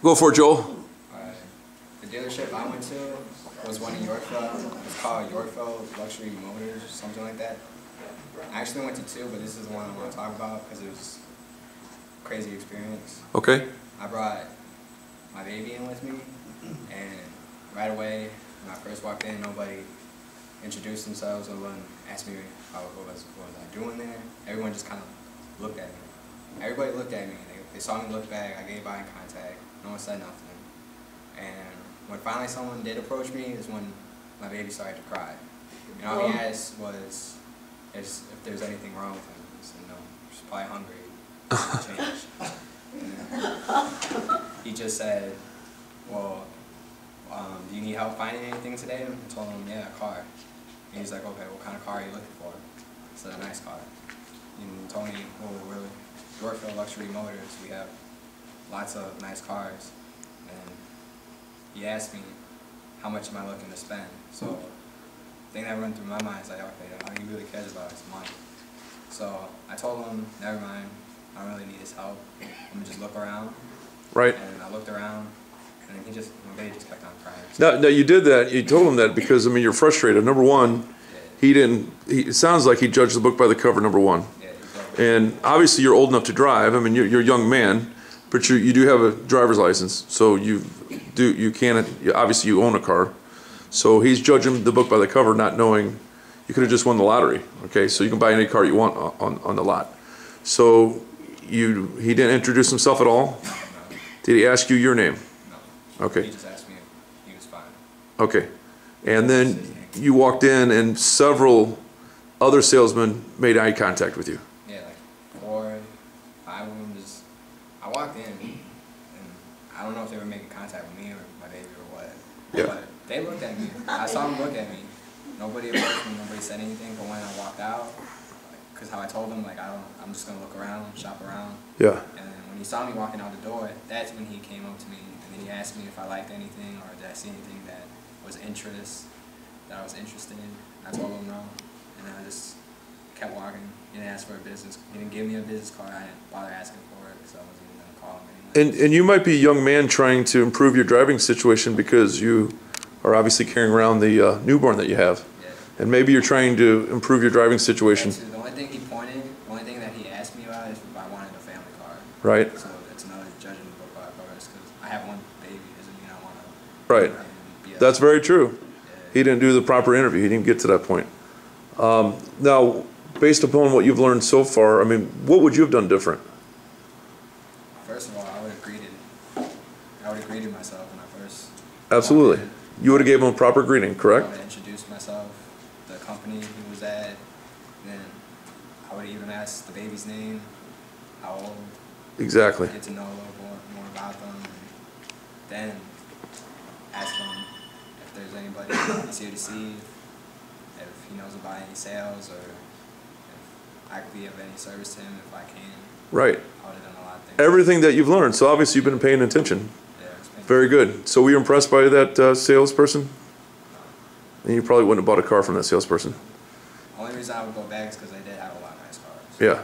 Go for it, Joel. The dealership I went to was one in Yorkville. It's called Yorkville Luxury Motors, something like that. I actually went to two, but this is the one I want to talk about because it was a crazy experience. Okay. I brought my baby in with me, and right away, when I first walked in, nobody introduced themselves. No one asked me what was I doing there. Everyone just kind of looked at me. Everybody looked at me. They saw me look back. I gave eye contact. No one said nothing. And when finally someone did approach me is when my baby started to cry. And all he asked was if there's anything wrong with him. He said, no, she's probably hungry. Change. He just said, well, do you need help finding anything today? And I told him, yeah, a car. And he's like, okay, what kind of car are you looking for? I said, a nice car. And he told me, well, we're Yorkville Luxury Motors. We have lots of nice cars. And he asked me, how much am I looking to spend? So the thing that went through my mind is like, okay, all he really cares about is money. So I told him, never mind, I don't really need his help. I'm gonna just look around. Right. And I looked around, and then my baby just kept on crying. Now you did that. You told him that because I mean you're frustrated. Number one, it sounds like he judged the book by the cover. Number one, and obviously you're old enough to drive. I mean you're a young man, but you do have a driver's license, so you obviously you own a car. So he's judging the book by the cover, not knowing you could have just won the lottery. Okay, so you can buy any car you want on the lot. So he didn't introduce himself at all. Did he ask you your name? No. Okay. He just asked me if he was fine. Okay. And then you walked in and several other salesmen made eye contact with you. Yeah, like 4, 5 of them just, I walked in and I don't know if they were making contact with me or my baby or what. Yeah. But they looked at me. I saw them look at me. Nobody approached me, nobody said anything, but when I walked out, because how I told them, like, I'm just going to look around, shop around. Yeah. And then when he saw me walking out the door, that's when he came up to me, and then he asked me if I liked anything or did I see anything that I was interested in. I told him no, and then I just kept walking. He didn't ask for a business. He didn't give me a business card. I didn't bother asking for it because I wasn't even going to call him anymore. And you might be a young man trying to improve your driving situation because you are obviously carrying around the newborn that you have. Yeah. And maybe you're trying to improve your driving situation. The only thing that he asked me about is if I wanted a family car. Right. So that's another judging the book by covers because I have one baby doesn't mean I want to. Right. That's very true. He didn't do the proper interview. He didn't get to that point. Now, based upon what you've learned so far, I mean, what would you have done different? First of all, I would have greeted myself when I first. Absolutely. You would have gave him a proper greeting, correct? I would have introduced myself, the company he was at, then I would have even asked the baby's name, how old. Exactly. Get to know a little more about them, and then ask them if there's anybody he's here to see, if he knows about any sales, or if I could be of any service to him if I can. Right. I would have done a lot of things. Everything that you've learned. So obviously you've been paying attention. Yeah, it's been Very good. So were you impressed by that salesperson? And you probably wouldn't have bought a car from that salesperson. The only reason I would go back is because they did have a lot of nice cars. Yeah.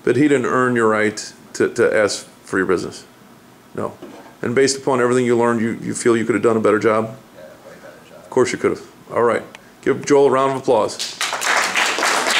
But he didn't earn your right to ask for your business. No. And based upon everything you learned, you feel you could have done a better job? Yeah, way better job. Of course you could have. All right. Give Joel a round of applause.